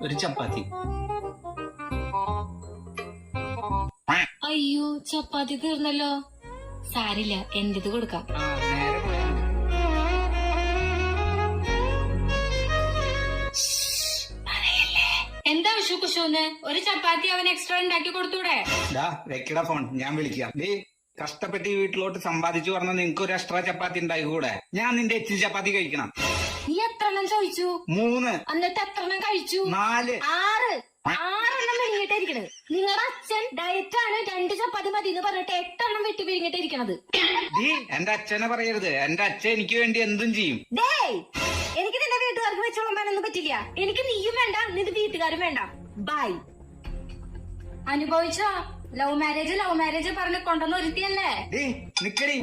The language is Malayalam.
ഒരു ചപ്പാത്തി. അയ്യോ ചപ്പാത്തി തീർന്നല്ലോ. സാരില്ല, എന്റേത് കൊടുക്കാം. നേരെ പോയാ മതി. എന്താ വിഷു കുശൂന്ന്? ഒരു ചപ്പാത്തി അവൻ എക്സ്ട്രാ ഉണ്ടാക്കി കൊടുത്തൂടെ? വെക്കട ഫോൺ, ഞാൻ വിളിക്കാം. കഷ്ടപ്പെട്ട് ഈ വീട്ടിലോട്ട് സമ്പാദിച്ചു പറഞ്ഞ നിനക്ക് ഒരു എക്സ്ട്രാ ചപ്പാത്തി ഉണ്ടായിക്കൂടെ? ഞാൻ നിന്റെ എച്ചിൽ ചപ്പാത്തി കഴിക്കണം. നീ എത്രണ്ണം ചോദിച്ചു? 3. എന്നിട്ട് എത്രണ്ണം കഴിച്ചു? 4. 6 വിഴുങ്ങിട്ടിരിക്കണത്. നിങ്ങളുടെ അച്ഛൻ ഡയറ്റാണ്, 2 ചപ്പാത്തി മതി എന്ന് പറഞ്ഞിട്ട് 8 എണ്ണം വെട്ടി വിഴുങ്ങിട്ടിരിക്കണത്. എന്റെ അച്ഛനെ പറയരുത്. എന്റെ അച്ഛൻ എനിക്ക് വേണ്ടി എന്തും ചെയ്യും. എനിക്ക് നിന്റെ വീട്ടുകാർക്ക് വെച്ച് വിളമ്പാനൊന്നും പറ്റില്ല. എനിക്ക് നീയും വേണ്ട, നിന്റെ വീട്ടുകാരും വേണ്ട. ബൈ. അനുഭവിച്ചോ? ലവ് മാരേജ് പറഞ്ഞ് കൊണ്ടുവന്ന് ഒരുത്തിയല്ലേ? നിക്കടി.